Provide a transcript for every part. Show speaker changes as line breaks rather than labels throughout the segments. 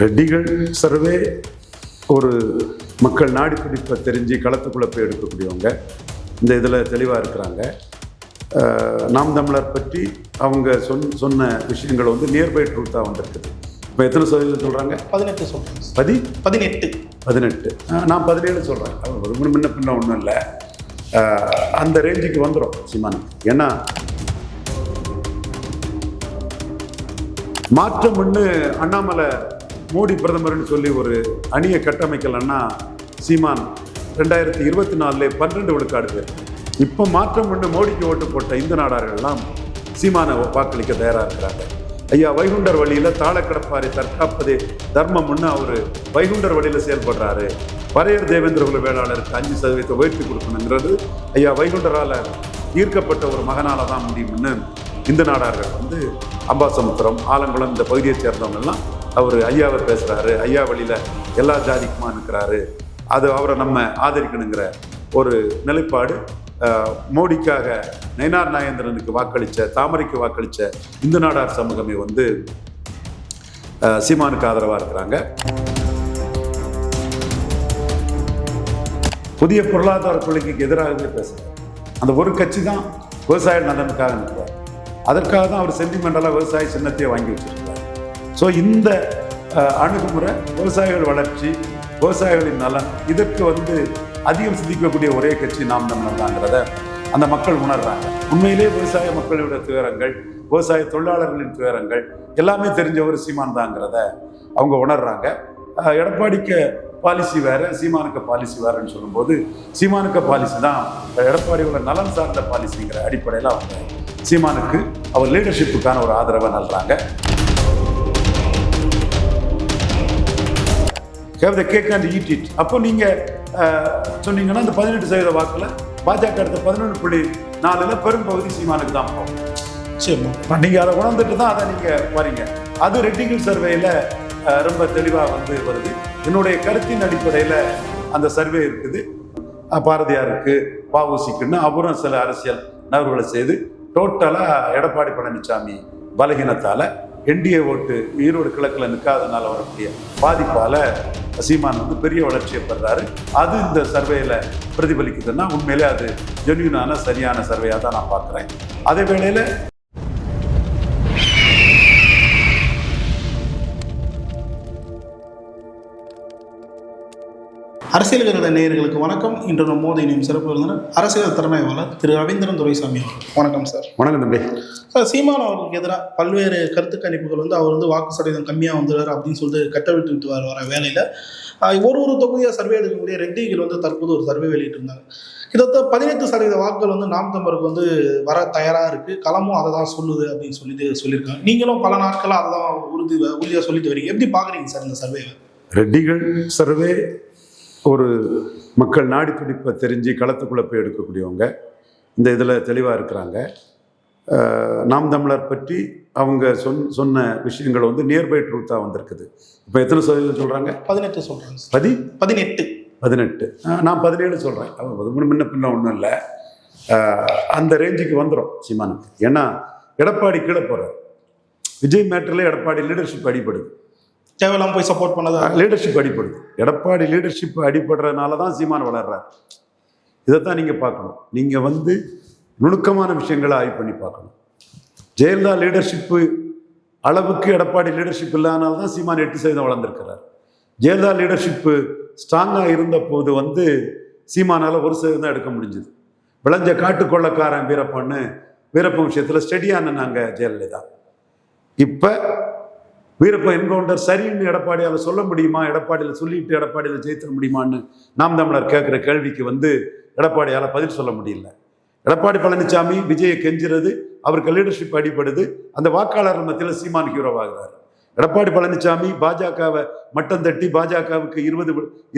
ரெட்டிகள் survey ஒரு மக்கள் நாடி துடிப்பை தெரிஞ்சு களத்துக்குள்ளே போய் எடுக்கக்கூடியவங்க இந்த இதில் தெளிவாக இருக்கிறாங்க. நாம் தமிழர் பற்றி அவங்க சொன்ன விஷயங்கள் வந்து நியர்பை ட்ரூத்தாக வந்திருக்குது. இப்போ எத்தனை சதவீதம் சொல்கிறாங்க?
18 சொல்கிறேன்.
18 நான் 17 சொல்கிறேன். அது முன்ன பின்ன ஒன்றும் இல்லை. அந்த ரேஞ்சுக்கு வந்துடும் சீமானுக்கு. ஏன்னா மாற்றம்னு அண்ணாமலை மோடி பிரதமர்னு சொல்லி ஒரு அணியை கட்டமைக்கலன்னா சீமான் 2024 12 விழுக்காடு பேர். இப்போ மாற்றம் பண்ணு மோடிக்கு ஓட்டு போட்ட இந்து நாடார்கள்லாம் சீமானை வாக்களிக்க தயாராக இருக்கிறாங்க. ஐயா வைகுண்டர் வழியில் தாழ கிடப்பாரை தற்காப்பதே தர்மம்னு அவர் வைகுண்டர் வழியில் செயல்படுறாரு. பரையர் தேவேந்திர குல வேளாளருக்கு 5% உயர்த்தி கொடுக்கணுங்கிறது ஐயா வைகுண்டரால் ஈர்க்கப்பட்ட ஒரு மகனால தான் முடியும்னு இந்து நாடார்கள் வந்து அம்பாசமுத்திரம் ஆலங்குளம் இந்த பகுதியை சேர்ந்தவங்கெல்லாம் அவர் ஐயாவை பேசுகிறாரு, ஐயா வழியில் எல்லா ஜாதிக்குமா இருக்கிறாரு, அது அவரை நம்ம ஆதரிக்கணுங்கிற ஒரு நிலைப்பாடு மோடிக்காக நயினார் நாகேந்திரனுக்கு வாக்களித்த தாமரைக்கு வாக்களித்த இந்து நாடார் சமூகமே வந்து சீமானுக்கு ஆதரவாக இருக்கிறாங்க. புதிய பொருளாதார கொள்கைக்கு எதிராகவே பேசுகிறார். அந்த ஒரு கட்சி தான் விவசாய நலனுக்காக நிற்கிறார். அதற்காக தான் அவர் சென்டிமெண்டலாக விவசாய சின்னத்தையே வாங்கி வச்சிருக்கிறார். ஸோ இந்த அணுகுமுறை விவசாயிகள் வளர்ச்சி, விவசாயிகளின் நலன், இதற்கு வந்து அதிகம் சிந்திக்கக்கூடிய ஒரே கட்சி நாம் தமிழர் தாங்கிறத அந்த மக்கள் உணர்றாங்க. உண்மையிலே விவசாய மக்களுடைய துயரங்கள், விவசாய தொழிலாளர்களின் துயரங்கள் எல்லாமே தெரிஞ்சவர் சீமான் தாங்கிறத அவங்க உணர்றாங்க. எடப்பாடிக்கு பாலிசி வேற, சீமானுக்கு பாலிசி வேறன்னு சொல்லும்போது சீமானுக்கு பாலிசி தான் எடப்பாடியோட நலன் சார்ந்த பாலிசிங்கிற அடிப்படையில் அவங்க சீமானுக்கு அவர் லீடர்ஷிப்புக்கான ஒரு ஆதரவை நல்றாங்க. Have the cake and eat it. அப்போ நீங்கள் சொன்னீங்கன்னா இந்த 18% வாக்கில் பாஜக எடுத்த 11.4 பெரும்பகுதி சீமானுக்கு தான் போகும்.
சரி,
நீங்கள் அதை உணர்ந்துட்டு தான் அதை நீங்கள் வரீங்க. அது ரெட்டிகள் சர்வேயில் ரொம்ப தெளிவாக வந்து வருது. என்னுடைய கருத்தின் அடிப்படையில் அந்த சர்வே இருக்குது. பாரதியாருக்கு, வஉசிக்குன்னு அவரும் சில அரசியல் நகர்வுகளை செய்து டோட்டலாக எடப்பாடி பழனிசாமி பலகீனத்தால் என்டிஏ ஓட்டு ஈரோடு கிழக்கில் நிற்காதனால வரக்கூடிய பாதிப்பால் சீமான் வந்து பெரிய வளர்ச்சியை பெறாரு. அது இந்த சர்வேயில் பிரதிபலிக்குதுன்னா உண்மையிலே அது ஜென்யூனான சரியான சர்வேயாக தான் நான் பார்க்குறேன். அதே வேளையில்
அரசியல் கருத நேயர்களுக்கு வணக்கம். இன்று நம்ம மோதி இணையும் சிறப்பு விருந்தினர் அரசியல் திறனாய்வாளர் திரு ரவீந்திரன் துரைசாமி அவர்கள். வணக்கம் சார்.
வணக்கம் தம்பி.
சார், சீமான் அவர்களுக்கு எதிராக பல்வேறு கருத்து கணிப்புகள் வந்து அவர் வந்து வாக்கு சதவீதம் கம்மியாக வந்துடுறார் அப்படின்னு சொல்லிட்டு கட்டவிட்டு வர வேலையில் ஒரு தொகுதியாக சர்வே எடுக்கக்கூடிய ரெட்டிகள் வந்து தற்போது ஒரு சர்வே வெளியிட்டிருந்தாங்க. கிட்டத்தட்ட 18% வாக்குகள் வந்து நாம் தமிழருக்கு வந்து வர தயாராக இருக்குது, களமும் அதை தான் சொல்லுது அப்படின்னு சொல்லியிருக்காங்க. நீங்களும் பல நாட்களாக அதை தான் உறுதியாக சொல்லிட்டு வரீங்க. எப்படி பார்க்குறீங்க சார் இந்த சர்வேவை?
ரெட்டிகள் சர்வே ஒரு மக்கள் நாடி துடிப்பை தெரிஞ்சு களத்துக்குள்ளே போய் எடுக்கக்கூடியவங்க இந்த இதில் தெளிவாக இருக்கிறாங்க. நாம் தமிழர் பற்றி அவங்க சொன்ன விஷயங்கள் வந்து நியர்பை ட்ரூத்தாக வந்திருக்குது. இப்போ எத்தனை சதவீதம் சொல்கிறாங்க?
18 சொல்கிறாங்க.
18 நான் 17 சொல்கிறேன். அது முன்ன பின்ன ஒன்றும் இல்லை. அந்த ரேஞ்சுக்கு வந்துடும் சீமானுக்கு. ஏன்னா எடப்பாடி கீழே போகிறார். விஜய் மேட்டரில் எடப்பாடி லீடர்ஷிப் அடிப்படுது.
தேவையில்லாம போய் சப்போர்ட் பண்ணதா
லீடர்ஷிப் அடிப்படுது. எடப்பாடி லீடர்ஷிப் அடிப்படுறதுனால தான் சீமான் வளர்றார். இதைத்தான் நீங்கள் பார்க்கணும். நீங்கள் வந்து நுணுக்கமான விஷயங்களை ஆய்வு பண்ணி பார்க்கணும். ஜெயலலிதா லீடர்ஷிப்பு அளவுக்கு எடப்பாடி லீடர்ஷிப் இல்லாதனால தான் சீமான் 8% வளர்ந்துருக்கிறார். ஜெயலலிதா லீடர்ஷிப்பு ஸ்ட்ராங்காக இருந்த போது வந்து சீமானால் 1% தான் எடுக்க முடிஞ்சுது. விளைஞ்ச காட்டுக்கொள்ளக்காரன் வீரப்பன் விஷயத்தில் ஸ்டெடியான நாங்கள் ஜெயலலிதா. இப்போ வீரப்பன் என்கவுண்டர் சரின்னு எடப்பாடியால் சொல்ல முடியுமா? எடப்பாடியில் சொல்லிட்டு எடப்பாடியில் ஜெயித்திட முடியுமான்னு நாம் தமிழர் கேட்குற கேள்விக்கு வந்து எடப்பாடியால் பதில் சொல்ல முடியல. எடப்பாடி பழனிசாமி விஜயை கெஞ்சுறது, அவருக்கு லீடர்ஷிப் அடிப்படுது. அந்த வாக்காளர் மத்தியில் சீமான் ஹீரோவாகிறார். எடப்பாடி பழனிசாமி பாஜகவை மட்டம் தட்டி பாஜகவுக்கு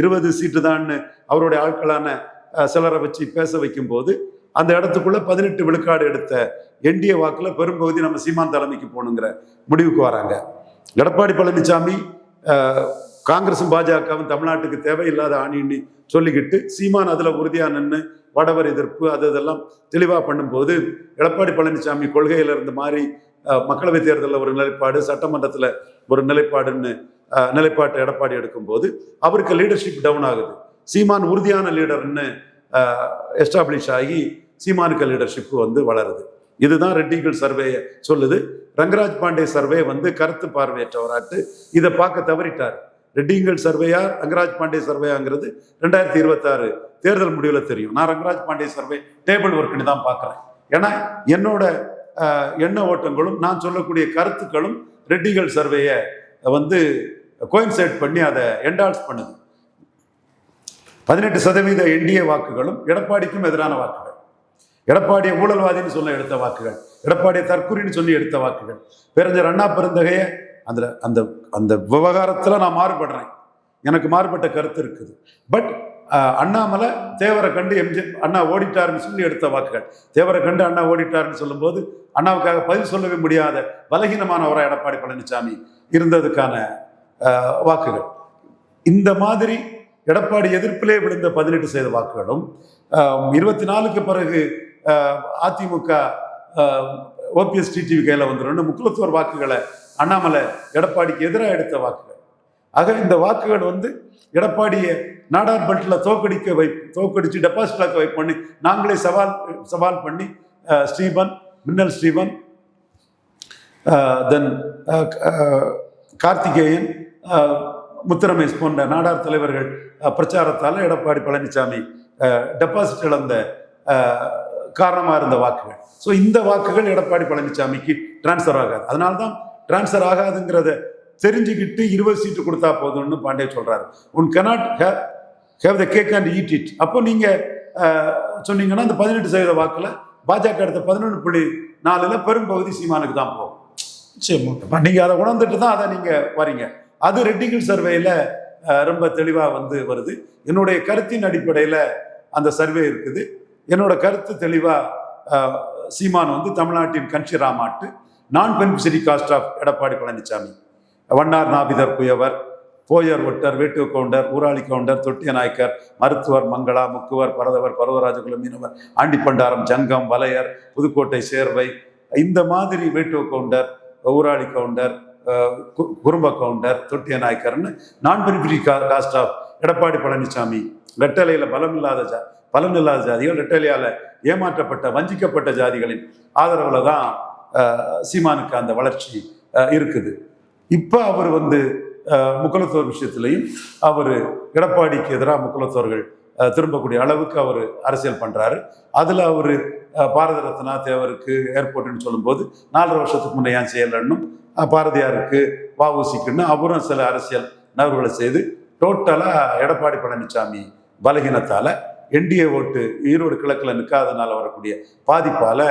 20 சீட்டு தான்னு அவருடைய ஆட்களான சிலரை வச்சு பேச வைக்கும் போது அந்த இடத்துக்குள்ள 18 விழுக்காடு எடுத்த என்டிஏ வாக்குல பெரும்பகுதி நம்ம சீமான் தலைமைக்கு போகணுங்கிற முடிவுக்கு வராங்க. எடப்பாடி பழனிசாமி காங்கிரஸும் பாஜகவும் தமிழ்நாட்டுக்கு தேவையில்லாத ஆணின்னு சொல்லிக்கிட்டு சீமான் அதில் உறுதியாக நின்று வடவர் எதிர்ப்பு அதெல்லாம் தெளிவாக பண்ணும்போது எடப்பாடி பழனிசாமி கொள்கையில் இருந்த மாதிரி மக்களவை தேர்தலில் ஒரு நிலைப்பாடு, சட்டமன்றத்தில் ஒரு நிலைப்பாடுன்னு நிலைப்பாட்டை எடப்பாடி எடுக்கும்போது அவருக்கு லீடர்ஷிப் டவுன் ஆகுது. சீமான் உறுதியான லீடர்னு எஸ்டாப்ளிஷ் ஆகி சீமானுக்கு லீடர்ஷிப் வந்து வளருது. இதுதான் ரெட்டிகள் சர்வே சொல்லுது. ரங்கராஜ் பாண்டே சர்வே வந்து கருத்து பார்வையற்றவராட்டு இதை பார்க்க தவறிட்டார். ரெட்டிங்கள் சர்வேயா ரங்கராஜ் பாண்டே சர்வேயாங்கிறது 2026 தேர்தல் முடிவில் தெரியும். நான் ரங்கராஜ் பாண்டே சர்வே டேபிள் ஒர்க்னு தான் பார்க்குறேன். ஏன்னா என்னோட எண்ண ஓட்டங்களும் நான் சொல்லக்கூடிய கருத்துக்களும் ரெட்டிகள் சர்வேயை வந்து கோயின்சைட் பண்ணி அதை என்டால்ஸ் பண்ணுது. 18% என்டிஏ வாக்குகளும் எடப்பாடிக்கும் எதிரான வாக்குகள், எடப்பாடியை ஊழல்வாதின்னு சொல்ல எடுத்த வாக்குகள், எடப்பாடியை தற்குறின்னு சொல்லி எடுத்த வாக்குகள். பேரறிஞர் அண்ணா பெருந்தகையை அந்த அந்த அந்த விவகாரத்தில் நான் மாறுபடுறேன், எனக்கு மாறுபட்ட கருத்து இருக்குது. பட் அண்ணாமலை தேவரை கண்டு அண்ணா ஓடிட்டாருன்னு சொல்லி எடுத்த வாக்குகள், தேவரை கண்டு அண்ணா ஓடிட்டாருன்னு சொல்லும்போது அண்ணாவுக்காக பதில் சொல்லவே முடியாத பலகீனமானவராக எடப்பாடி பழனிசாமி இருந்ததுக்கான வாக்குகள். இந்த மாதிரி எடப்பாடி எதிர்ப்பிலே விழுந்த 18% வாக்குகளும் 24க்கு பிறகு அதிமுக ஓபிஎஸ் டிடிவி கையில் வந்துடும் முக்குலத்தோர் வாக்குகளை அண்ணாமலை எடப்பாடிக்கு எதிராக எடுத்த வாக்குகள். ஆக இந்த வாக்குகள் வந்து எடப்பாடியை நாடார் பெல்ட்டில் தோக்கடிச்சு டெபாசிட் வைப்பண்ணி நாங்களே சவால் பண்ணி ஸ்ரீபன், மின்னல் ஸ்ரீபன், தென் கார்த்திகேயன், முத்துரமேஷ் போன்ற நாடார் தலைவர்கள் பிரச்சாரத்தால் எடப்பாடி பழனிசாமி டெபாசிட் இழந்த காரணமாக இருந்த வாக்குகள். ஸோ இந்த வாக்குகள் எடப்பாடி பழனிசாமிக்கு டிரான்ஸ்ஃபர் ஆகாது. அதனால தான் டிரான்ஸ்ஃபர் ஆகாதுங்கிறத தெரிஞ்சுக்கிட்டு 20 சீட்டு கொடுத்தா போதும்னு பாண்டே சொல்றாரு. உன் cannot have the cake and eat it. அப்போ நீங்க சொன்னீங்கன்னா அந்த 18% வாக்குல பாஜக எடுத்த 11.4 பெரும்பகுதி சீமானுக்கு தான் போகும். சரி, நீங்க அதை உணர்ந்துட்டு தான் அதை நீங்க வரீங்க. அது ரெட்டிகள் சர்வேல ரொம்ப தெளிவா வந்து வருது. என்னுடைய கருத்தின் அடிப்படையில் அந்த சர்வே இருக்குது. என்னோட கருத்து தெளிவா சீமான் வந்து தமிழ்நாட்டின் கன்ஷிராமாட்டு நான் beneficiary caste of Edappadi Palaniswami, வண்ணார் நாபிதர் குயவர், போயர் ஒட்டர், வேட்டு கவுண்டர், ஊராளி கவுண்டர், தொட்டிய நாயக்கர், மருத்துவர், மங்களா, முக்குவர், பரதவர், பர்வராஜகுல மீனவர், ஆண்டிப்பண்டாரம், ஜங்கம், வலையர், புதுக்கோட்டை சேர்வை, இந்த மாதிரி வேட்டு கவுண்டர், ஊராளி கவுண்டர், குறும்ப கவுண்டர், தொட்டிய நாயக்கர்னு நான் beneficiary caste of Edappadi Palaniswami. ரெட்டலையில் பலம் இல்லாத ஜாதிகள், ரெட்டலையால ஏமாற்றப்பட்ட வஞ்சிக்கப்பட்ட ஜாதிகளின் ஆதரவுல தான் சீமானுக்கு அந்த வளர்ச்சி இருக்குது. இப்போ அவர் வந்து முக்குலத்தோர் விஷயத்திலையும் அவர் எடப்பாடிக்கு எதிராக முக்குலத்தோர்கள் திரும்பக்கூடிய அளவுக்கு அவர் அரசியல் பண்ணுறாரு. அதில் அவர் பாரத ரத்னா தேவருக்கு ஏர்போர்ட்டுன்னு சொல்லும்போது 4.5 வருஷத்துக்கு முன்னே ஏன் செய்யலைன்னும், பாரதியாருக்கு வஉசிக்குன்னு அவரும் சில அரசியல் நகர்வுகளை செய்து டோட்டலாக எடப்பாடி பழனிசாமி பலகீனத்தால் என்டிஏ ஓட்டு ஈரோடு கிழக்கில் நிற்காதனால வரக்கூடிய பாதிப்பால்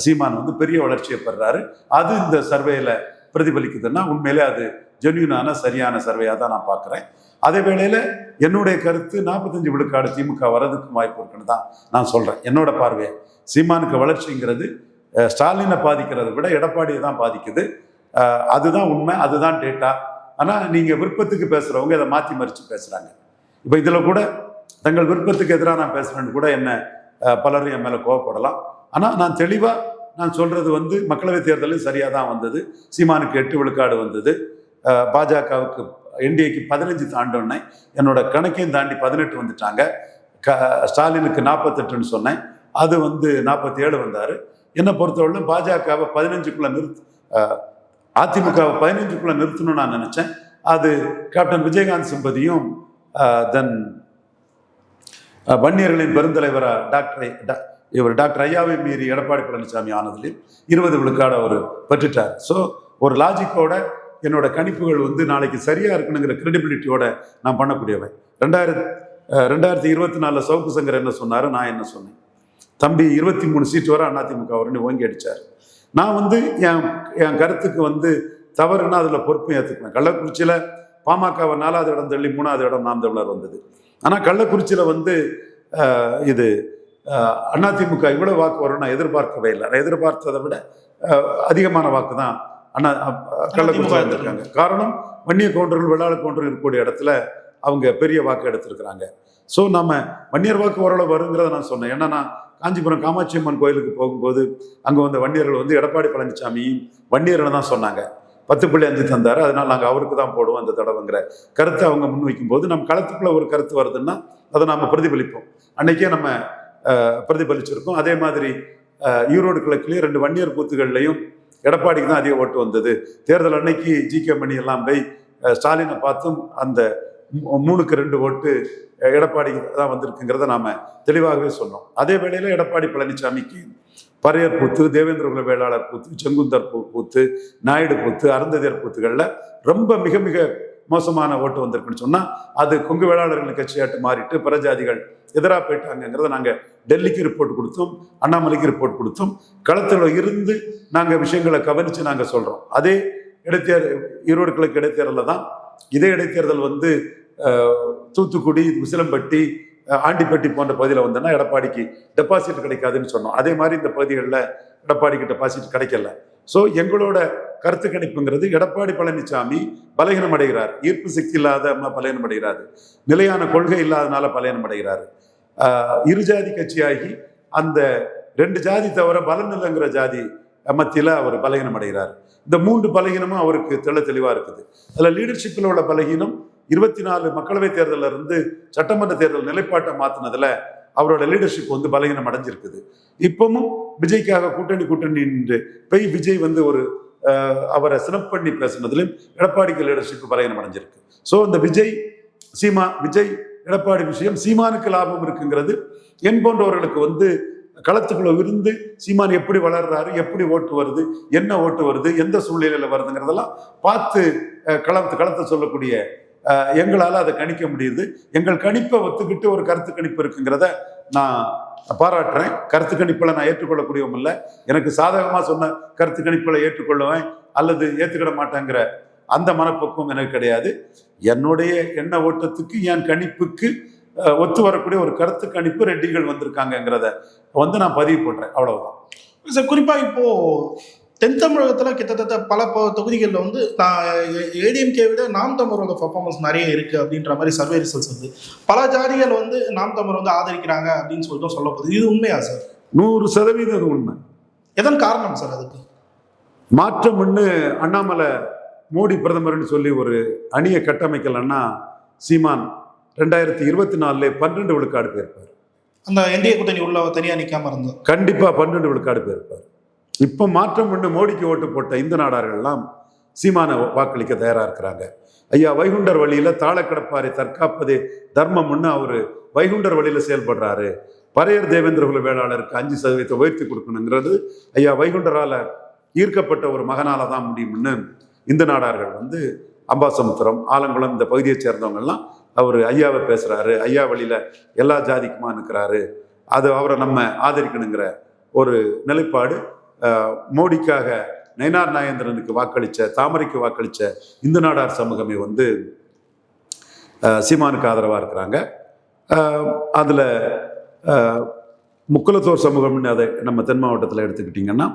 சீமான் வந்து பெரிய வளர்ச்சியை பெறுறாரு. அது இந்த சர்வேயில் பிரதிபலிக்குதுன்னா உண்மையிலே அது ஜென்யூனான சரியான சர்வேயாக தான் நான் பார்க்குறேன். அதே வேளையில் என்னுடைய கருத்து 45 விழுக்காடு திமுக வரதுக்கு வாய்ப்பு இருக்குன்னு தான் நான் சொல்கிறேன். என்னோட பார்வையை சீமானுக்கு வளர்ச்சிங்கிறது ஸ்டாலினை பாதிக்கிறத விட எடப்பாடியை தான் பாதிக்குது. அதுதான் உண்மை, அதுதான் டேட்டா. ஆனால் நீங்கள் விருப்பத்துக்கு பேசுகிறவங்க இதை மாற்றி மறித்து பேசுகிறாங்க. இப்போ இதில் கூட தங்கள் விருப்பத்துக்கு எதிராக நான் பேசுகிறேன்னு கூட என்ன பலரும் என் மேலே கோவப்படலாம். ஆனால் நான் தெளிவாக நான் சொல்கிறது வந்து மக்களவைத் தேர்தலில் சரியாக தான் வந்தது. சீமானுக்கு 8 விழுக்காடு வந்தது. பாஜகவுக்கு என்டிஏக்கு 15 தாண்டோன்னே என்னோட கணக்கையும் தாண்டி 18 வந்துட்டாங்க. ஸ்டாலினுக்கு 48ன்னு சொன்னேன், அது வந்து 47 வந்தார். என்னை பொறுத்தவரை பாஜகவை 15க்குள்ளே அதிமுகவை 15க்குள்ளே நிறுத்தணும்னு நான் நினச்சேன். அது கேப்டன் விஜயகாந்த் சிம்பதியும் தென் வன்னியர்களின் பெருந்தலைவராக டாக்டர் ஐயாவை மீறி எடப்பாடி பழனிசாமி ஆனதுலேயும் 20 விழுக்காடு அவர் பெற்றுட்டார். ஸோ ஒரு லாஜிக்கோட என்னோட கணிப்புகள் வந்து நாளைக்கு சரியாக இருக்கணுங்கிற கிரெடிபிலிட்டியோட நான் பண்ணக்கூடியவன். 2024 சவுக்கு சங்கர் என்ன சொன்னார், நான் என்ன சொன்னேன், தம்பி 23 சீட்டு வர அதிமுக வரும்னு ஓங்கி அடித்தார். நான் வந்து என் கருத்துக்கு வந்து தவறுன்னா அதில் பொறுப்பை ஏற்றுக்குவேன். கள்ளக்குறிச்சியில் பாமகவை 4வது இடம் தள்ளி 3வது இடம் நாம் தமிழர் வந்தது. ஆனால் கள்ளக்குறிச்சியில் வந்து இது அதிமுக இவ்வளோ வாக்கு வரும் நான் எதிர்பார்க்கவே இல்லை. நான் எதிர்பார்த்ததை விட அதிகமான வாக்கு தான் கள்ளக்குறிச்சியில் வந்திருக்காங்க. காரணம் வன்னிய கவுண்டர்கள், வெள்ளாள கவுண்டர்கள் இருக்கக்கூடிய இடத்துல அவங்க பெரிய வாக்கு எடுத்திருக்கிறாங்க. ஸோ நம்ம வன்னியர் வாக்கு ஓரளவு வருங்கிறத நான் சொன்னேன். ஏன்னா நான் காஞ்சிபுரம் காமாட்சி அம்மன் கோயிலுக்கு போகும்போது அங்கே வந்த வன்னியர்கள் வந்து எடப்பாடி பழனிசாமியும் வன்னியர்னு தான் சொன்னாங்க. 10.5 தந்தார், அதனால் நாங்கள் அவருக்கு தான் போடுவோம் அந்த தடவைங்கிற கருத்தை அவங்க முன்வைக்கும் போது நம்ம களத்துக்குள்ள ஒரு கருத்து வருதுன்னா அதை நாம் பிரதிபலிப்போம். அன்னைக்கே நம்ம பிரதிபலிச்சிருக்கோம். அதே மாதிரி ஈரோடு கிழக்குலேயும் 2 வன்னியர் பூத்துகள்லையும் எடப்பாடிக்கு தான் அதிக ஓட்டு வந்தது. தேர்தல் அன்னைக்கு ஜி.கே. மணி எல்லாம் போய் ஸ்டாலினை பார்த்தும் அந்த 3-2 ஓட்டு எடப்பாடிக்கு தான் வந்திருக்குங்கிறத நாம தெளிவாகவே சொன்னோம். அதே வேளையில் எடப்பாடி பழனிசாமிக்கு பறையர் பூத்து, தேவேந்திரகுல வேளாளர் பூத்து, செங்குந்தர் பூத்து, நாயுடு பூத்து, அருந்ததியர் பூத்துகளில் ரொம்ப மிக மிக மோசமான ஓட்டு வந்திருக்குன்னு சொன்னால் அது கொங்கு வேளாளர்கள் கட்சியாட்டு மாறிட்டு பிரஜாதிகள் எதிராக போயிட்டாங்கிறத நாங்கள் டெல்லிக்கு ரிப்போர்ட் கொடுத்தோம், அண்ணாமலைக்கு ரிப்போர்ட் கொடுத்தோம். களத்தில் இருந்து நாங்கள் விஷயங்களை கவனித்து நாங்கள் சொல்கிறோம். அதே ஈரோடு கிழக்கு இடைத்தேர்தலில் தான் இதே இடைத்தேர்தல் வந்து தூத்துக்குடி, உசிலம்பட்டி, ஆண்டிப்பட்டி போன்ற பகுதியில் வந்தோன்னா எடப்பாடிக்கு டெபாசிட் கிடைக்காதுன்னு சொன்னோம். அதே மாதிரி இந்த பகுதிகளில் எடப்பாடிக்கு டெபாசிட் கிடைக்கல. ஸோ எங்களோட கருத்து கணிப்புங்கிறது எடப்பாடி பழனிசாமி பலகீனம் அடைகிறார், ஈர்ப்பு சக்தி இல்லாத பலகீனம் அடைகிறாரு, நிலையான கொள்கை இல்லாதனால பலகீனம் அடைகிறாரு. இருஜாதி கட்சியாகி அந்த 2 ஜாதி தவிர பலன் இல்லைங்கிற ஜாதி மத்தியில் அவர் பலகீனம் அடைகிறார். இந்த 3 பலகீனமும் அவருக்கு தெளிவாக இருக்குது. அதில் லீடர்ஷிப்பில் உள்ள பலகீனம் 24 மக்களவை தேர்தலில் இருந்து சட்டமன்ற தேர்தல் நிலைப்பாட்டை மாற்றினதுல அவரோட லீடர்ஷிப் வந்து பலகீனம் அடைஞ்சிருக்குது. இப்பவும் விஜய்க்காக கூட்டணி போய் விஜய் வந்து ஒரு அவரை சினப் பண்ணி பேசுனதுலையும் எடப்பாடிக்கு லீடர்ஷிப் பலகீனம் அடைஞ்சிருக்கு. ஸோ இந்த விஜய் எடப்பாடி விஷயம் சீமானுக்கு லாபம் இருக்குங்கிறது என் போன்றவர்களுக்கு வந்து களத்துக்குள்ள இருந்து சீமான் எப்படி வளர்றாரு, எப்படி ஓட்டு வருது, என்ன ஓட்டு வருது, எந்த சூழ்நிலையில வருதுங்கிறதெல்லாம் பார்த்து களத்தை சொல்லக்கூடிய எங்களால் அதை கணிக்க முடியுது. எங்கள் கணிப்பை ஒத்துக்கிட்டு ஒரு கருத்து கணிப்பு இருக்குங்கிறத நான் பாராட்டுறேன். கருத்து கணிப்பில் நான் ஏற்றுக்கொள்ளக்கூடியவும் இல்லை. எனக்கு சாதகமாக சொன்ன கருத்து கணிப்பில் ஏற்றுக்கொள்ளுவேன் அல்லது ஏற்றுக்கிட மாட்டேங்கிற அந்த மனப்பக்குவம் எனக்கு கிடையாது. என்னுடைய எண்ண ஓட்டத்துக்கு என் கணிப்புக்கு ஒத்து வரக்கூடிய ஒரு கருத்து கணிப்பு ரெட்டிகள் வந்திருக்காங்கிறத வந்து நான் பதிவு போடுறேன். அவ்வளவுதான்
சார். குறிப்பாக இப்போ தென் தமிழகத்தில் கிட்டத்தட்ட பல தொகுதிகளில் வந்து ஏடிஎம்கே விட நாம் தமிழரோட பர்ஃபார்மன்ஸ் நிறைய இருக்குது அப்படின்ற மாதிரி சர்வே ரிசல்ட்ஸ் வந்து பல ஜாதிகள் வந்து நாம் தமிழர் வந்து ஆதரிக்கிறாங்க அப்படின்னு சொல்லிட்டு சொல்லப்படுது. இது உண்மையா சார்?
100% அது உண்மை.
எதன் காரணம் சார் அதுக்கு?
மாற்றம்னு அண்ணாமலை மோடி பிரதமர்னு சொல்லி ஒரு அணியை கட்டமைக்கலன்னா சீமான் 2024 12 விழுக்காடு போயிருப்பார்.
அந்த என்டிஏ கூட்டணி உள்ள தனியாக நிற்காம இருந்தோம்.
கண்டிப்பாக 12 விழுக்காடு போயிருப்பார். இப்போ மாற்றம் பண்ணு மோடிக்கு ஓட்டு போட்ட இந்த நாடார்கள்லாம் சீமான வாக்களிக்க தயாராக இருக்கிறாங்க. ஐயா வைகுண்டர் வழியில் தாழ கிடப்பாரை தற்காப்பதே தர்மம்னு அவர் வைகுண்டர் வழியில் செயல்படுறாரு. பறையர் தேவேந்திரகுல வேளாளருக்கு 5% உயர்த்தி கொடுக்கணுங்கிறது ஐயா வைகுண்டரால் ஈர்க்கப்பட்ட ஒரு மகனால தான் முடியும்னு இந்த நாடார்கள் வந்து அம்பாசமுத்திரம், ஆலங்குளம் இந்த பகுதியை சேர்ந்தவங்கெல்லாம் அவர் ஐயாவை பேசுகிறாரு, ஐயா வழியில் எல்லா ஜாதிக்குமா நிற்கிறாரு, அது அவரை நம்ம ஆதரிக்கணுங்கிற ஒரு நிலைப்பாடு மோடிக்காக நயினார் நாகேந்திரனுக்கு வாக்களித்த, தாமரைக்கு வாக்களித்த இந்த நாடார் சமூகமே வந்து சீமானுக்கு ஆதரவாக இருக்கிறாங்க. அதில் முக்குலத்தோர் சமூகம்னு அதை நம்ம தென் மாவட்டத்தில் எடுத்துக்கிட்டிங்கன்னா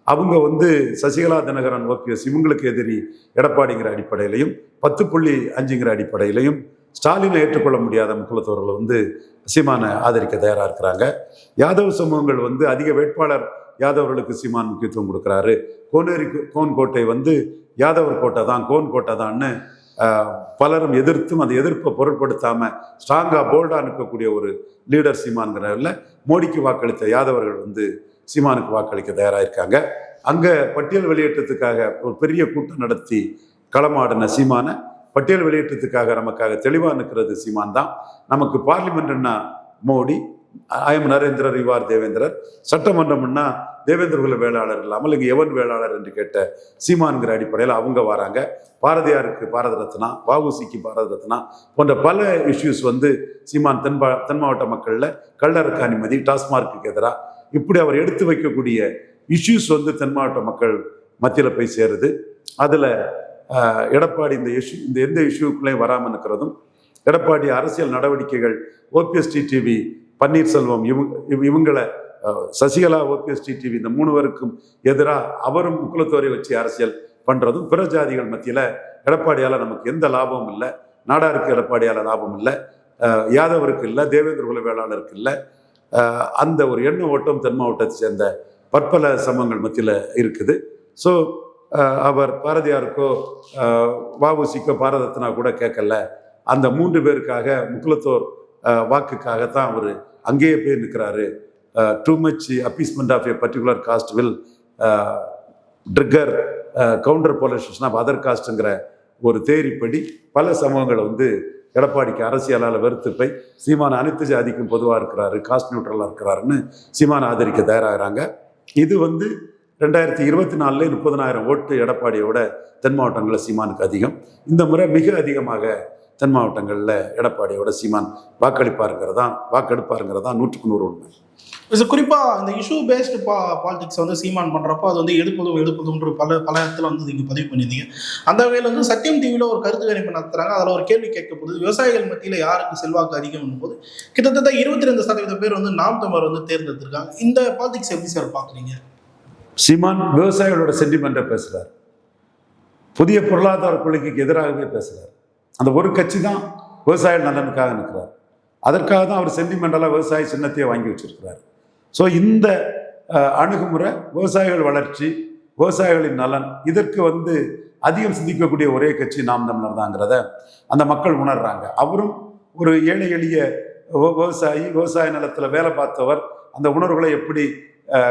அவங்க வந்து சசிகலா, தினகரன், ஓபிஎஸ் இவங்களுக்கு எதிரி எடப்பாடிங்கிற அடிப்படையிலையும் 10.5ங்கிற அடிப்படையிலையும் ஸ்டாலினை ஏற்றுக்கொள்ள முடியாத முக்குலத்தோர்கள் வந்து சீமானை ஆதரிக்க தயாராக இருக்கிறாங்க. யாதவ் சமூகங்கள் வந்து அதிக வேட்பாளர் யாதவர்களுக்கு சீமான் முக்கியத்துவம் கொடுக்குறாரு. கோன் கோட்டை வந்து யாதவர் கோட்டை தான், கோன் கோட்டை தான்னு பலரும் எதிர்த்தும் அந்த எதிர்ப்பை பொருட்படுத்தாமல் ஸ்ட்ராங்காக போல்டாக நிற்கக்கூடிய ஒரு லீடர் சீமான்கிறதில் மோடிக்கு வாக்களித்த யாதவர்கள் வந்து சீமானுக்கு வாக்களிக்க தயாராக இருக்காங்க. அங்கே பட்டியல் வெளியேற்றத்துக்காக ஒரு பெரிய கூட்டம் நடத்தி களமாடின சீமானை பட்டியல் வெளியேற்றத்துக்காக நமக்காக தெளிவாக நிற்கிறது சீமான் தான். நமக்கு பார்லிமெண்ட்னா மோடி, ஐஎம் நரேந்திரர், யுவார் தேவேந்திரர், சட்டமன்றம்னா தேவேந்திரகுல வேளாளர் இல்லாமல் இங்கே எவன் வேளாளர் என்று கேட்ட சீமான்கிற அடிப்படையில் அவங்க வராங்க. பாரதியாருக்கு பாரத ரத்னா, வஉசிக்கு பாரத ரத்னா போன்ற பல இஷ்யூஸ் வந்து சீமான் தென் மாவட்ட மக்களில் கள்ளருக்கு அனுமதி, டாஸ்மார்க்கு எதிராக இப்படி அவர் எடுத்து வைக்கக்கூடிய இஷ்யூஸ் வந்து தென் மாவட்ட மக்கள் மத்தியில் போய் சேருது. அதில் எடப்பாடி இந்த எந்த இஷ்யூக்குள்ளேயும் வராமல் இருக்கிறதும், எடப்பாடி அரசியல் நடவடிக்கைகள் ஓபிஎஸ் டிடிவி, பன்னீர்செல்வம் இவங்களை சசிகலா, ஓபிஎஸ் டிடிவி இந்த 3 பேருக்கும் எதிராக அவரும் முக்குலத்தோரை வச்சு அரசியல் பண்ணுறதும் பிற ஜாதிகள் மத்தியில் எடப்பாடியால் நமக்கு எந்த லாபமும் இல்லை. நாடாருக்கு எடப்பாடியால் லாபம் இல்லை, யாதவருக்கு இல்லை, தேவேந்திரகுல வேளாளருக்கு இல்லை, அந்த ஒரு எண்ண ஓட்டம் தென் மாவட்டத்தை சேர்ந்த பற்பல சமூகங்கள் மத்தியில் இருக்குது. ஸோ அவர் பாரதியாருக்கோ வஉசிக்கோ பாரத ரத்னா கூட கேட்கல. அந்த 3 பேருக்காக முக்குலத்தோர் வாக்குக்காகத்தான் அவர் அங்கேயே போய் நிற்கிறாரு. Too much appeasement of a particular caste will trigger counter polarisation of other காஸ்ட்டுங்கிற ஒரு தேரிப்படி பல சமூகங்களை வந்து எடப்பாடிக்கு அரசியலால் வெறுத்து போய் சீமான் அனைத்து ஜாதிக்கும் பொதுவாக இருக்கிறாரு, காஸ்ட் நியூட்ரலாக இருக்கிறாருன்னு சீமான் ஆதரிக்க தயாராகிறாங்க. இது வந்து 2024 30,000 ஓட்டு எடப்பாடியோட தென் மாவட்டங்களில் சீமானுக்கு அதிகம். இந்த முறை மிக அதிகமாக தென் மாவட்டங்களில் எடப்பாடியோட சீமான் வாக்கெடுப்பாருங்கிறதான் 100% உண்மை.
குறிப்பாக இந்த இஷ்யூ பேஸ்டு பாலிடிக்ஸ் வந்து சீமான் பண்ணுறப்போ அது வந்து எடுப்பதுன்ற பல இடத்துல வந்து நீங்கள் பதிவு பண்ணியிருந்தீங்க. அந்த வகையில் வந்து சத்தியம் டிவியில் ஒரு கருத்து கணிப்பு நடத்துகிறாங்க. அதில் ஒரு கேள்வி கேட்கப்படுது, விவசாயிகள் மத்தியில் யாருக்கு செல்வாக்கு அதிகம் போது கிட்டத்தட்ட 22% பேர் வந்து நாம் தமிழர் வந்து தேர்ந்தெடுத்திருக்காங்க. இந்த பாலிடிக்ஸ் எப்படி சார் பார்க்குறீங்க?
சீமான் விவசாயிகளோட சென்டிமெண்ட்டை பேசுகிறார், புதிய பொருளாதார கொள்கைக்கு எதிராகவே பேசுகிறார். அந்த ஒரு கட்சி தான் விவசாய நலனுக்காக நிற்கிறார். அதற்காக தான் அவர் சென்டிமெண்டலாக விவசாய சின்னத்தையே வாங்கி வச்சிருக்கிறார். ஸோ இந்த அணுகுமுறை விவசாயிகள் வளர்ச்சி, விவசாயிகளின் நலன், இதற்கு வந்து அதிகம் சிந்திக்கக்கூடிய ஒரே கட்சி நாம் தமிழர் தாங்கிறத அந்த மக்கள் உணர்றாங்க. அவரும் ஒரு ஏழை எளிய விவசாயி, விவசாய நிலத்தில் வேலை பார்த்தவர், அந்த உணர்வுகளை எப்படி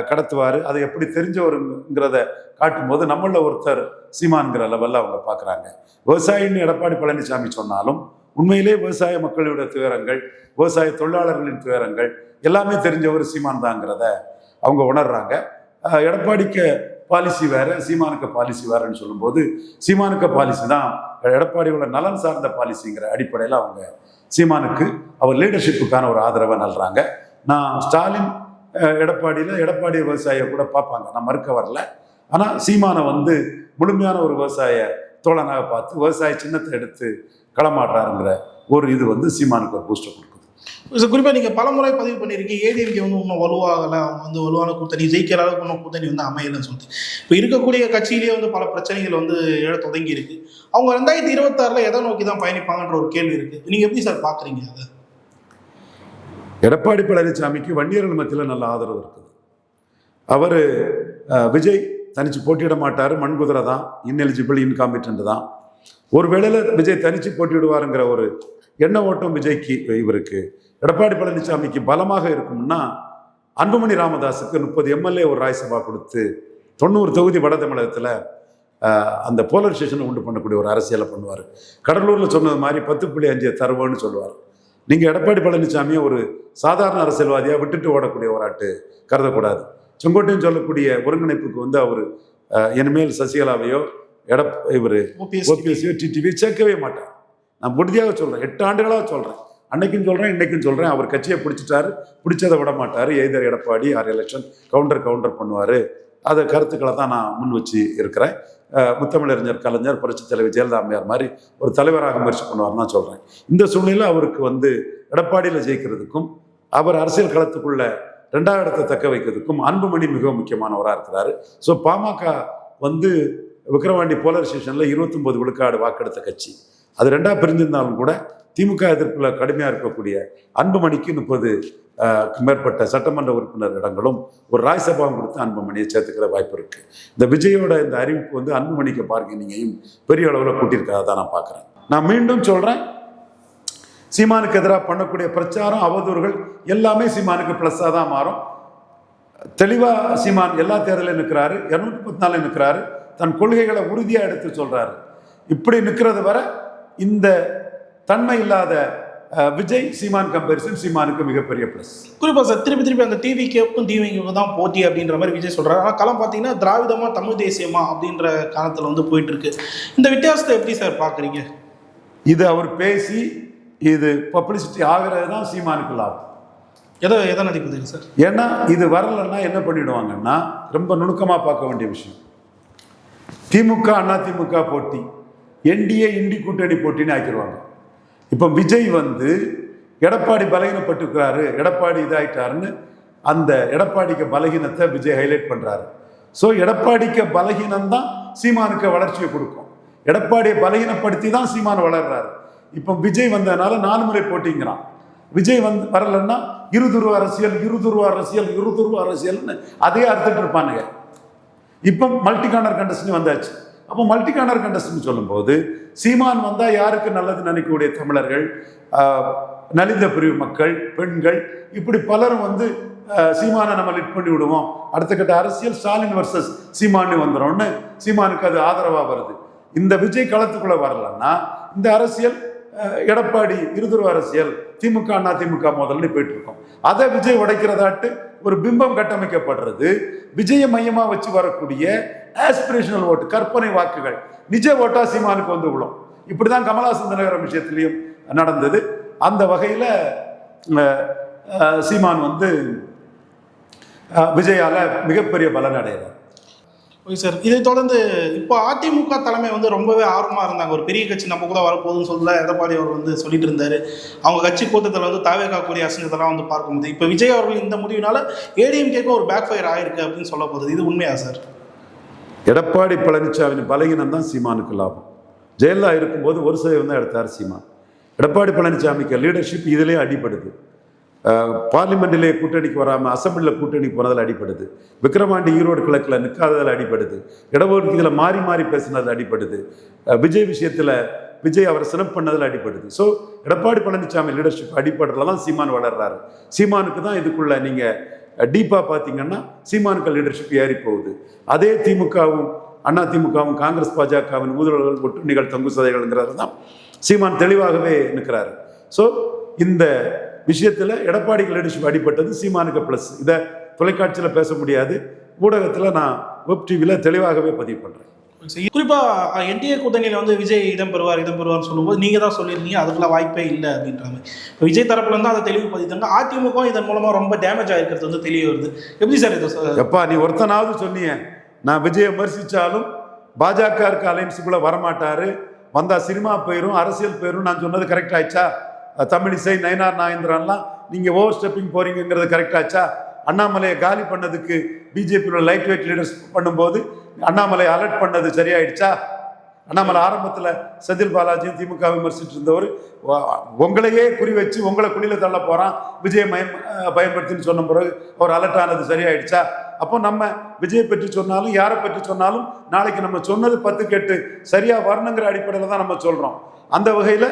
கடத்துவார், அதை எப்படி தெரிஞ்சவருங்கிறத காட்டும்போது நம்மள ஒருத்தர் சீமான்கிற லெவலில் அவங்க பார்க்குறாங்க. விவசாயின்னு எடப்பாடி பழனிசாமி சொன்னாலும் உண்மையிலே விவசாய மக்களுடைய துயரங்கள், விவசாய தொழிலாளர்களின் துயரங்கள் எல்லாமே தெரிஞ்சவர் சீமான் தாங்கிறத அவங்க உணர்றாங்க. எடப்பாடிக்கு பாலிசி வேற, சீமானுக்கு பாலிசி வேறன்னு சொல்லும்போது சீமானுக்கு பாலிசி தான் எடப்பாடியோட நலன் சார்ந்த பாலிசிங்கிற அடிப்படையில் அவங்க சீமானுக்கு அவர் லீடர்ஷிப்புக்கான ஒரு ஆதரவை நல்றாங்க. நான் ஸ்டாலின் எடப்பாடி விவசாயியை கூட பார்ப்பாங்க, நான் மறுக்க வரல. ஆனால் சீமானை வந்து முழுமையான ஒரு விவசாய தோழனாக பார்த்து விவசாய சின்னத்தை எடுத்து களமாடுறாருங்கிற ஒரு இது வந்து சீமானுக்கு ஒரு பூஸ்டர் கொடுக்குது.
குறிப்பாக நீங்கள் பலமுறை பதிவு பண்ணியிருக்கீங்க, ஏடிஎம்கே வந்து இன்னும் வலுவாகலை, அவங்க வந்து வலுவான கூட்டணி ஜெயிக்கிற அளவுக்கு இன்னும் கூட்டணி வந்து அமையலைன்னு சொல்லிட்டு இப்போ இருக்கக்கூடிய கட்சியிலேயே வந்து பல பிரச்சனைகள் வந்து எழ தொடங்கி இருக்கு. அவங்க 2026 எதை நோக்கி தான் பயணிப்பாங்கன்ற ஒரு கேள்வி இருக்கு. நீங்கள் எப்படி சார் பார்க்குறீங்க அதை?
எடப்பாடி பழனிசாமிக்கு வன்னியர்கள் மத்தியில் நல்ல ஆதரவு இருக்குது. அவர் விஜய் தனிச்சு போட்டியிட மாட்டார், மண்குதிரை தான், இன்எலிஜிபிள், இன்காம்பிட்டன்ட் தான். ஒரு வேளையில் விஜய் தனிச்சு போட்டியிடுவாருங்கிற ஒரு எண்ண ஓட்டம் விஜய்க்கு இவருக்கு எடப்பாடி பழனிசாமிக்கு பலமாக இருக்கும்னா அன்புமணி ராமதாஸுக்கு 30 எம்எல்ஏ ஒரு ராஜ்யசபா கொடுத்து 90 தொகுதி வட தமிழகத்தில் அந்த போலரைசேஷனை உண்டு பண்ணக்கூடிய ஒரு அரசியலை பண்ணுவார். கடலூரில் சொன்னது மாதிரி 10.5 தருவோன்னு சொல்லுவார். நீங்கள் எடப்பாடி பழனிசாமியை ஒரு சாதாரண அரசியல்வாதியாக விட்டுட்டு ஓடக்கூடிய ஒரு ஆட்டு கருதக்கூடாது. செங்கோட்டையன் சொல்லக்கூடிய ஒருங்கிணைப்புக்கு வந்து அவர் இனிமேல் சசிகலாவையோ இவர் ஓபிஎஸ்சியோ டிடிவியோ சேர்க்கவே மாட்டார். நான் உறுதியாக சொல்கிறேன், 8 ஆண்டுகளாக சொல்கிறேன், அன்னைக்கும் சொல்கிறேன், இன்னைக்கும் சொல்கிறேன். அவர் கட்சியை பிடிச்சிட்டாரு, பிடிச்சதை விட மாட்டார். Either Edappadi or election counter பண்ணுவார். அதை கருத்துக்களை தான் நான் முன் வச்சு இருக்கிறேன். முத்தமிழறிஞர் கலைஞர், புரட்சித் தலைவர் ஜெயலலிதா அம்மையார் மாதிரி ஒரு தலைவராக முயற்சி பண்ணுவார்னு நான் சொல்கிறேன். இந்த சூழ்நிலையில் அவருக்கு வந்து எடப்பாடியில் ஜெயிக்கிறதுக்கும் அவர் அரசியல் களத்துக்குள்ள 2ஆவது இடத்தை தக்க வைக்கிறதுக்கும் அன்புமணி மிகவும் முக்கியமானவராக இருக்கிறாரு. ஸோ பாமக வந்து விக்கிரவாண்டி போலரைசேஷனில் 29 விழுக்காடு வாக்கெடுத்த கட்சி. அது 2ஆக பிரிஞ்சிருந்தாலும் கூட திமுக எதிர்ப்பில் கடுமையாக இருக்கக்கூடிய அன்புமணிக்கு 30 மேற்பட்ட சட்டமன்ற உறுப்பினர் இடங்களும் ஒரு ராஜ்யசபாவும் கொடுத்து அன்புமணியை சேர்த்துக்கிற வாய்ப்பு இருக்குது. இந்த விஜயோட இந்த அறிவிப்பு வந்து அன்புமணிக்கு பாருங்க நீங்கையும் பெரிய அளவில் கூட்டியிருக்காத தான் நான் பார்க்குறேன். நான் மீண்டும் சொல்கிறேன், சீமானுக்கு எதிராக பண்ணக்கூடிய பிரச்சாரம், அவதூறுகள் எல்லாமே சீமானுக்கு ப்ளஸ்ஸாக தான் மாறும். தெளிவாக சீமான் எல்லா தேர்தலையும் நிற்கிறாரு, 214 நிற்கிறாரு, தன் கொள்கைகளை உறுதியாக எடுத்து சொல்கிறாரு. இப்படி நிற்கிறது வரை இந்த தன்மை இல்லாத விஜய் சீமான் கம்பேரிசன் சீமானுக்கு மிகப்பெரிய ப்ளஸ்.
குறிப்பாக சார் திருப்பி அந்த டிவிகேக்கும் டிவிக்கும் தான் போட்டி அப்படின்ற மாதிரி விஜய் சொல்கிறார். ஆனால் களம் பார்த்தீங்கன்னா திராவிடமா தமிழ் தேசியமா அப்படின்ற காலத்தில் வந்து போயிட்டு இருக்கு. இந்த வித்தியாசத்தை எப்படி சார் பார்க்குறீங்க?
இது அவர் பேசி இது பப்ளிசிட்டி ஆகிறது தான் சீமானுக்கு லாபம்.
எதை நடிப்பது சார்?
ஏன்னா இது வரலன்னா என்ன பண்ணிடுவாங்கன்னா ரொம்ப நுணுக்கமாக பார்க்க வேண்டிய விஷயம். திமுக அதிமுக போட்டி என்டிஏ இண்டி கூட்டணி போட்டின்னு ஆக்கிடுவாங்க. இப்போ விஜய் வந்து எடப்பாடி பலகீனப்பட்டிருக்கிறாரு, எடப்பாடி இதாயிட்டாருன்னு அந்த எடப்பாடிக்கு பலகீனத்தை விஜய் ஹைலைட் பண்ணுறாரு. ஸோ எடப்பாடிக்கு பலகீனம் தான் சீமானுக்கு வளர்ச்சியை கொடுக்கும். எடப்பாடியை பலகீனப்படுத்தி தான் சீமான் வளர்றாரு. இப்போ விஜய் வந்ததுனால 4 முறை போட்டிங்கிறான். விஜய் வந்து வரலன்னா இருதுருவ அரசியல்னு அதே அறுத்துட்டு இருப்பானுங்க. இப்போ மல்டி கார்னர் கண்டஸ்ட் வந்தாச்சு. அப்போ மல்டி கார்னர் கண்டஸ்ட்னு சொல்லும்போது சீமான் வந்தால் யாருக்கு நல்லது நினைக்கக்கூடிய தமிழர்கள், நலிந்த பிரிவு மக்கள், பெண்கள், இப்படி பலரும் வந்து சீமானை நம்ம லிட் பண்ணி விடுவோம், அடுத்த கட்ட அரசியல் ஸ்டாலின் வர்சஸ் சீமானு வந்துடும்னு சீமானுக்கு அது ஆதரவாக வருது. இந்த விஜய் களத்துக்குள்ள வரலன்னா இந்த அரசியல் எடப்பாடி இருதுருவ அரசியல், திமுக அண்ணா திமுக முதல்ல போயிட்டு இருக்கோம். அதை விஜய் உடைக்கிறதாட்டு ஒரு பிம்பம் கட்டமைக்கப்படுறது. விஜய மையமா வச்சு வரக்கூடிய ஆஸ்பிரேஷனல் ஓட்டு, கற்பனை வாக்குகள் நிஜ ஓட்டா சீமானுக்கு வந்து விழும். இப்படிதான் கமலஹாசன் தினகரன் விஷயத்திலையும் நடந்தது. அந்த வகையில சீமான் வந்து விஜயால மிகப்பெரிய பலன் அடைகிறார்.
ஓகே சார், இதை தொடர்ந்து இப்போ அதிமுக தலைமை வந்து ரொம்பவே ஆர்வமாக இருந்தாங்க. ஒரு பெரிய கட்சி நம்ம கூட வரப்போகுதுன்னு சொல்ல எடப்பாடி அவர் வந்து சொல்லிட்டு இருந்தாரு. அவங்க கட்சி கூட்டத்தில் வந்து தாவேக்காக்கூடிய அசிங்கத்தெல்லாம் வந்து பார்க்கும்போது இப்போ விஜய் அவர்கள் இந்த முடிவினால ஏடிஎம்கேக்கும் ஒரு பேக் ஃபயர் ஆயிருக்கு அப்படின்னு சொல்ல போகுது. இது உண்மையா சார்?
எடப்பாடி பழனிசாமியின் பலகீனம் தான் சீமானுக்கு லாபம். ஜெயலலிதா இருக்கும்போது ஒரு சதவீதம் தான் எடுத்தார் சீமான். எடப்பாடி பழனிசாமிக்கு லீடர்ஷிப் இதிலே அடிப்படுது. பார்லிமெண்ட்டிலே கூட்டணிக்கு வராமல் அசம்பிளியில் கூட்டணிக்கு போனதில் அடிப்படுது. விக்கிரவாண்டி ஈரோடு கிழக்கில் நிற்காததில் அடிப்படுது. இடஒதுக்கீதில் மாறி மாறி பேசினதில் அடிப்படுது. விஜய் விஷயத்தில் விஜய் அவரை சினப் பண்ணதில் அடிப்படுது. ஸோ எடப்பாடி பழனிசாமி லீடர்ஷிப் அடிப்படுறதுல தான் சீமான் வளர்றாரு. சீமானுக்கு தான் இதுக்குள்ள நீங்கள் டீப்பாக பார்த்தீங்கன்னா சீமானுக்கு லீடர்ஷிப் ஏறி போகுது. அதே திமுகவும் அண்ணா திமுகவும் காங்கிரஸ் பாஜகவின் ஊழல்கள் ஒட்டுணிகள் தொங்கு சதைகள்ங்கிறது தான் சீமான் தெளிவாகவே நிற்கிறாரு. ஸோ இந்த விஷயத்தில் எடப்பாடிக்கு லீடர்ஷிப் அடிப்பட்டது சீமானுக்கு ப்ளஸ். இதை தொலைக்காட்சியில் பேச முடியாது, ஊடகத்தில் நான் வெப் டிவியில் தெளிவாகவே பதிவு பண்ணுறேன்.
குறிப்பாக என்டிஏ கூட்டணியில் வந்து விஜய் இடம்பெறுவார்னு சொல்லும்போது நீங்கள் தான் சொல்லியிருந்தீங்க அதுக்குள்ள வாய்ப்பே இல்லை அப்படின்றாங்க. இப்போ விஜய் தரப்புல இருந்தால் அதை தெளிவு பதித்தாங்க. அதிமுக இதன் மூலமாக ரொம்ப டேமேஜ் ஆகிருக்கிறது வந்து தெரிய வருது. எப்படி சார் இதை
எப்பா நீ ஒருத்தனாவது சொன்னீங்க நான் விஜயை விமர்சித்தாலும் பாஜக இருக்க அலைன்ஸுக்குள்ளே வரமாட்டார், வந்தால் சினிமா போயிடும், அரசியல் போயிடும் நான் சொன்னது கரெக்ட் ஆயிடுச்சா? தமிழிசை, நயனார் நாகேந்திரன்லாம் நீங்கள் ஓவர் ஸ்டெப்பிங் போகிறீங்கிறது கரெக்டாச்சா? அண்ணாமலையை காலி பண்ணதுக்கு பிஜேபியோட லைட் வெயிட் லீடர்ஸ் பண்ணும்போது அண்ணாமலையை அலர்ட் பண்ணது சரியாயிடுச்சா? அண்ணாமலை ஆரம்பத்தில் செந்தில் பாலாஜியும் திமுக விமர்சிட்டு இருந்தவர் உங்களையே குறி வச்சு உங்களை குழியில் தள்ள போகிறான் விஜய் பயன்படுத்தின்னு சொன்ன பிறகு அவர் அலர்ட் ஆனது சரியாயிடுச்சா? அப்போ நம்ம விஜயை பற்றி சொன்னாலும் யாரை பற்றி சொன்னாலும் நாளைக்கு நம்ம சொன்னது 10 கேட்டு சரியாக வரணுங்கிற அடிப்படையில் தான் நம்ம சொல்கிறோம். அந்த வகையில்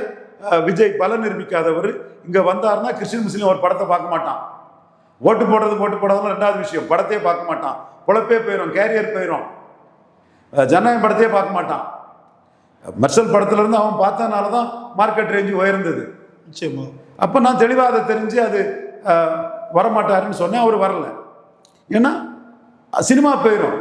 விஜய் பலன் நிரூபிக்காதவர் இங்கே வந்தார்னா கிறிஸ்டின் முஸ்லீம் ஒரு படத்தை பார்க்க மாட்டான். ஓட்டு போடாதெல்லாம் ரெண்டாவது விஷயம். படத்தையே பார்க்க மாட்டான், பொழப்பே போயிடும், கேரியர் போயிடும். ஜனநாயகம் படத்தையே பார்க்க மாட்டான். மெர்சல் படத்துலேருந்து அவன் பார்த்தனால தான் மார்க்கெட் ரேஞ்சு உயர்ந்தது.
நிச்சயமா.
அப்போ நான் தெளிவாக அதை தெரிஞ்சு அது வரமாட்டாருன்னு சொன்னேன். அவர் வரல. ஏன்னா சினிமா போயிடும்,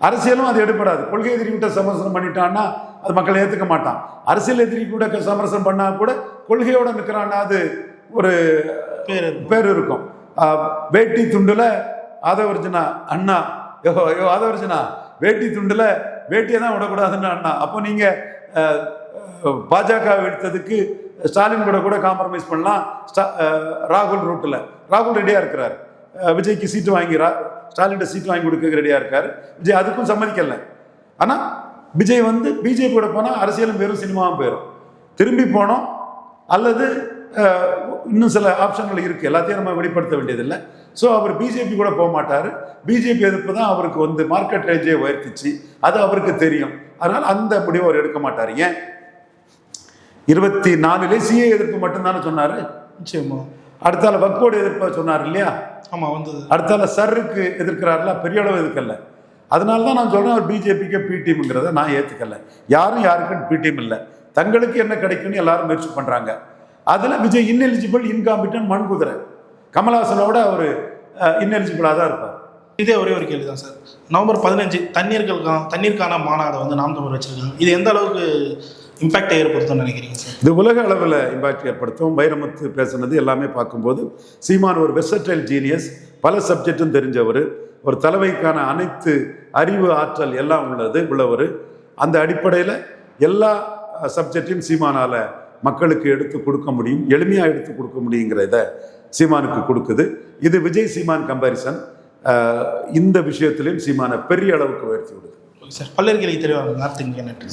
அரசியலும் அது எடுப்படாது. கொள்கை எதிரி கிட்ட சமரசம் பண்ணிட்டான்னா அது மக்களை ஏற்றுக்க மாட்டான். அரசியல் எதிரி கூட சமரசம் பண்ணால் கூட கொள்கையோட நிற்கிறான்னா அது ஒரு பேர் இருக்கும். வேட்டி துண்டுல ஆதவர்ஜனா அண்ணா, யோ ஆதவர்ஜனா வேட்டி துண்டுல வேட்டியை தான் விடக்கூடாதுன்னு அண்ணா. அப்போ நீங்கள் பாஜக எடுத்ததுக்கு ஸ்டாலின் கூட காம்ப்ரமைஸ் பண்ணலாம். ராகுல் ரூட்டில் ராகுல் ரெடியாக இருக்கிறார். விஜய்க்கு சீட்டு ஸ்டாலின் சீட்டு வாங்கி கொடுக்க ரெடியாக இருக்காரு. விஜய் அதுக்கும் சம்மதிக்கல. ஆனால் விஜய் வந்து பிஜேபி கூட போனால் அரசியலும் போயிடும், சினிமாவும் போயிடும். திரும்பி போனோம் அல்லது இன்னும் சில ஆப்ஷன்கள் இருக்குது, எல்லாத்தையும் நம்ம வெளிப்படுத்த வேண்டியதில்லை. ஸோ அவர் பிஜேபி கூட போக மாட்டார். பிஜேபி எதிர்ப்பு தான் அவருக்கு வந்து மார்க்கெட் ரேஞ்சே உயர்த்திச்சு, அது அவருக்கு தெரியும். அதனால் அந்த முடிவை அவர் எடுக்க மாட்டார். ஏன் 24 சிஏ எதிர்ப்பு மட்டும்தானே சொன்னார்.
நிச்சயமா.
அடுத்தால வக்போர்டு எதிர்ப்பை சொன்னார் இல்லையா?
ஆமாம் வந்தது.
அடுத்தால சருக்கு எதிர்க்கிறாருல, பெரிய அளவு எதிர்க்கல. அதனால தான் நான் சொல்கிறேன் அவர் பிஜேபிக்கு பி டீம்ங்கிறத நான் ஏற்றுக்கல. யாருக்குன்னு பி டீம் இல்லை, தங்களுக்கு என்ன கிடைக்குன்னு எல்லாரும் முயற்சி பண்ணுறாங்க. அதில் விஜய் இன்எலிஜிபிள், இன்காம்பிட்டன், மண்குதிரை. கமல்ஹாசனோட அவர் இன்எலிஜிபிளாக தான் இருப்பார்.
இதே ஒரே ஒரு கேள்வி தான் சார். நவம்பர் 15 தண்ணீருக்கான மாநாடு வந்து நாம் தமிழர் வச்சிருக்காங்க. இது எந்த அளவுக்கு இம்பாக்டை ஏற்படுத்தும்னு நினைக்கிறீங்க சார்?
இது உலக அளவில் இம்பாக்ட் ஏற்படுத்தும். வைரமுத்து பேசுனது எல்லாமே பார்க்கும்போது சீமான் ஒரு வெர்சடைல் ஜீனியஸ், பல சப்ஜெக்டும் தெரிஞ்சவர், ஒரு தலைமைக்கான அனைத்து அறிவு ஆற்றல் எல்லாம் உள்ளவர். அந்த அடிப்படையில் எல்லா சப்ஜெக்டையும் சீமானால் மக்களுக்கு எடுத்து கொடுக்க முடியும், எளிமையாக எடுத்து கொடுக்க முடியுங்கிற இதை சீமானுக்கு கொடுக்குது. இது விஜய் சீமான் கம்பேரிசன் இந்த விஷயத்திலையும் சீமானை பெரிய அளவுக்கு உயர்த்தி விடுது.
சார் பல்லருக்கு தெளிவாக நன்றி.